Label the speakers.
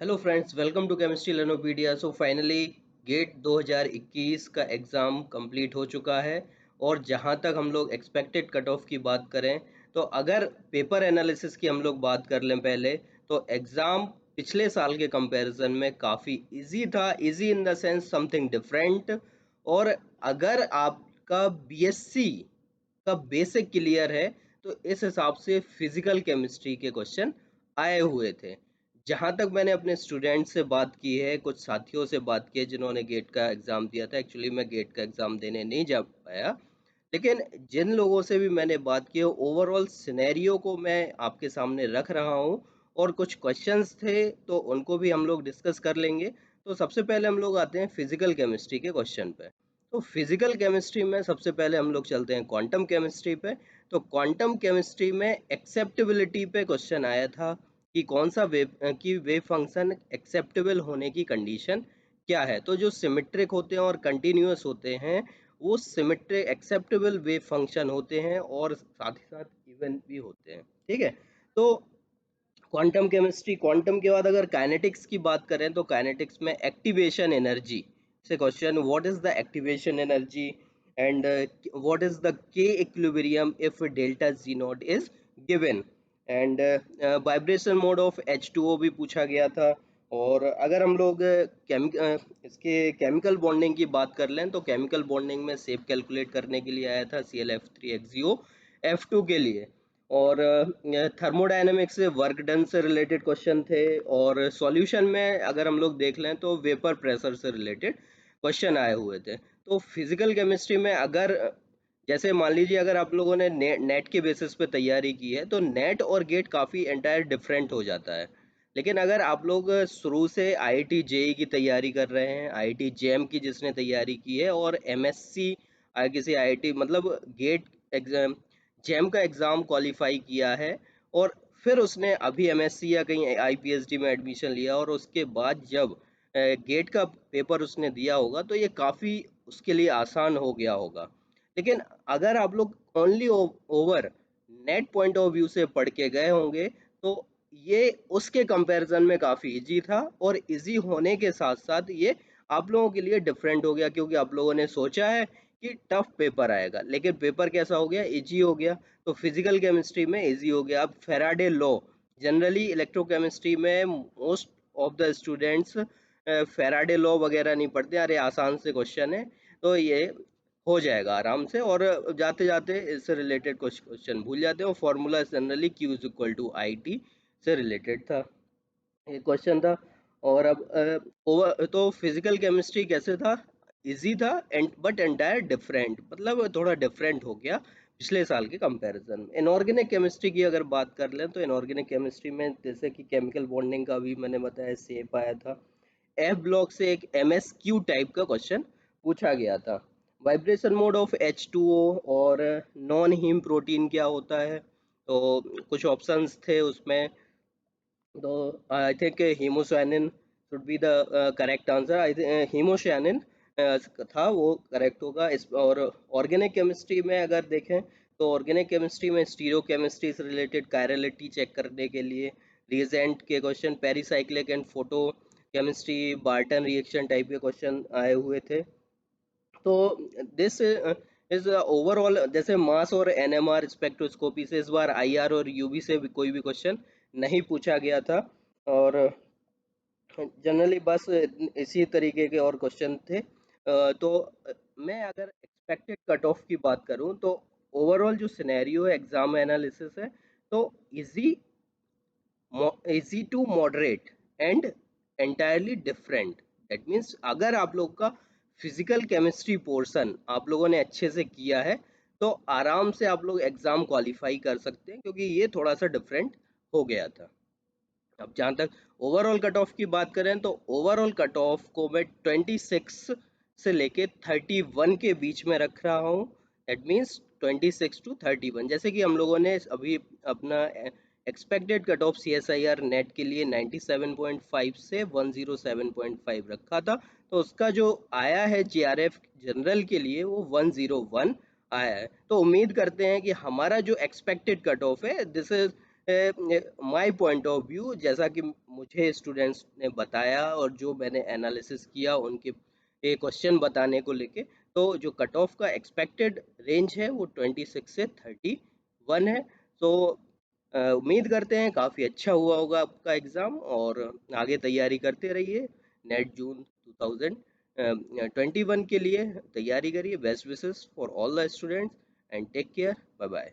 Speaker 1: Hello friends, welcome to chemistry Learnopedia. So finally GATE 2021 का exam complete हो चुका है। और जहां तक हम लोग एक्सपेक्टेड कट ऑफ की बात करें, तो अगर पेपर एनालिसिस की हम लोग बात कर लें पहले, तो एग्ज़ाम पिछले साल के कंपैरिजन में काफ़ी इजी था। Easy in the sense something different. और अगर आपका बीएससी का बेसिक क्लियर है, तो इस हिसाब से फिजिकल केमिस्ट्री के क्वेश्चन आए हुए थे। जहाँ तक मैंने अपने स्टूडेंट से बात की है, कुछ साथियों से बात की है जिन्होंने गेट का एग्ज़ाम दिया था। एक्चुअली मैं गेट का एग्ज़ाम देने नहीं जा पाया, लेकिन जिन लोगों से भी मैंने बात की है, ओवरऑल सिनेरियो को मैं आपके सामने रख रहा हूँ। और कुछ क्वेश्चंस थे तो उनको भी हम लोग डिस्कस कर लेंगे। तो सबसे पहले हम लोग आते हैं फिजिकल केमिस्ट्री के क्वेश्चन पे। तो फिजिकल केमिस्ट्री में सबसे पहले हम लोग चलते हैं क्वांटम केमिस्ट्री पे। तो क्वांटम केमिस्ट्री में एक्सेप्टेबिलिटी पे क्वेश्चन आया था कि कौन सा वेव फंक्शन एक्सेप्टेबल होने की कंडीशन क्या है। तो जो सिमेट्रिक होते हैं और कंटिन्यूअस होते हैं, वो सिमेट्रिक एक्सेप्टेबल वेव फंक्शन होते हैं और साथ ही साथ इवन भी होते हैं। ठीक है। तो क्वांटम केमिस्ट्री, क्वांटम के बाद अगर काइनेटिक्स की बात करें, तो काइनेटिक्स में एक्टिवेशन एनर्जी से question, what is the activation energy and what is the K equilibrium if delta G naught is given. And vibration mode of H2O भी पूछा गया था। और अगर हम लोग इसके केमिकल बॉन्डिंग की बात कर लें, तो केमिकल बॉन्डिंग में शेप कैलकुलेट करने के लिए आया था ClF3 F2 के लिए। और थर्मोडायनेमिक्स से वर्क डन से रिलेटेड क्वेश्चन थे। और सॉल्यूशन में अगर हम लोग देख लें, तो वेपर प्रेशर से रिलेटेड क्वेश्चन आए हुए थे। तो फिजिकल केमिस्ट्री में अगर जैसे मान लीजिए, अगर आप लोगों ने नेट के बेसिस पे तैयारी की है, तो नेट और गेट काफ़ी एंटायर डिफरेंट हो जाता है। लेकिन अगर आप लोग शुरू से IIT जेई की तैयारी कर रहे हैं, IIT जेम की जिसने तैयारी की है, और MSc किसी IIT मतलब गेट एग्जाम जेम का एग्ज़ाम क्वालिफाई किया है, और फिर उसने अभी MSc या कहीं IPSD में एडमिशन लिया, और उसके बाद जब गेट का पेपर उसने दिया होगा, तो ये काफ़ी उसके लिए आसान हो गया होगा। लेकिन अगर आप लोग only over net point of view से पढ़ के गए होंगे, तो ये उसके कंपैरिजन में काफ़ी इजी था। और इजी होने के साथ साथ ये आप लोगों के लिए डिफरेंट हो गया, क्योंकि आप लोगों ने सोचा है कि टफ पेपर आएगा, लेकिन पेपर कैसा हो गया, इजी हो गया। तो फिजिकल केमिस्ट्री में इजी हो गया। अब फेराडे लॉ, जनरली इलेक्ट्रोकेमिस्ट्री में most of the students Faraday law वगैरह नहीं पढ़ते, अरे आसान से क्वेश्चन है, तो ये हो जाएगा आराम से। और जाते जाते इससे रिलेटेड कुछ क्वेश्चन भूल जाते हैं। और फॉर्मूला जनरली Q=IT से रिलेटेड था, ये क्वेश्चन था। और अब ओवर तो फिजिकल केमिस्ट्री कैसे था, इजी था, एंड बट एंटायर डिफरेंट, मतलब थोड़ा डिफरेंट हो गया पिछले साल के कंपैरिजन में। इनऑर्गेनिक केमिस्ट्री की अगर बात कर लें, तो इनऑर्गेनिक केमिस्ट्री में जैसे कि केमिकल बॉन्डिंग का भी मैंने बताया, सेप आया था। F ब्लॉक से एक MSQ टाइप का क्वेश्चन पूछा गया था। वाइब्रेशन मोड ऑफ H2O और नॉन हीम प्रोटीन क्या होता है, तो कुछ ऑप्शंस थे उसमें। तो I think haemocyanin should be the correct answer. I think haemocyanin था, वो करेक्ट होगा। इस और ऑर्गेनिक केमिस्ट्री में अगर देखें, तो ऑर्गेनिक केमिस्ट्री में स्टीरियो केमिस्ट्री से रिलेटेड कायरलिटी चेक करने के लिए रिएजेंट के question, pericyclic and photo chemistry, Barton reaction type के क्वेश्चन आए हुए थे। तो दिस इज ओवरऑल, जैसे मास और NMR स्पेक्ट्रोस्कोपी से इस बार IR और UV से भी कोई भी क्वेश्चन नहीं पूछा गया था। और जनरली बस इसी तरीके के और क्वेश्चन थे। तो मैं अगर एक्सपेक्टेड कट ऑफ की बात करूं, तो ओवरऑल जो सिनेरियो है, एग्जाम एनालिसिस है, तो easy easy to moderate and entirely different. That means अगर आप लोग का फिजिकल केमिस्ट्री पोर्शन आप लोगों ने अच्छे से किया है, तो आराम से आप लोग एग्जाम क्वालिफाई कर सकते हैं, क्योंकि ये थोड़ा सा डिफरेंट हो गया था। अब जहाँ तक ओवरऑल कट ऑफ की बात करें, तो ओवरऑल कट ऑफ को मैं 26 से लेके 31 के बीच में रख रहा हूँ। That means 26 to 31। जैसे कि हम लोगों ने अभी अपना expected cut off CSIR net के लिए 97.5 से 107.5 रखा था, तो उसका जो आया है JRF जनरल के लिए, वो 101 आया है। तो उम्मीद करते हैं कि हमारा जो एक्सपेक्टेड कट ऑफ है, this is my point of view, जैसा कि मुझे स्टूडेंट्स ने बताया और जो मैंने एनालिसिस किया उनके ये क्वेश्चन बताने को लेके, तो जो कट ऑफ का एक्सपेक्टेड रेंज है वो 26 से 31 है। तो उम्मीद करते हैं काफ़ी अच्छा हुआ होगा आपका एग्ज़ाम, और आगे तैयारी करते रहिए। नेट जून 2021 के लिए तैयारी करिए। Best wishes for all the students and take care. Bye bye.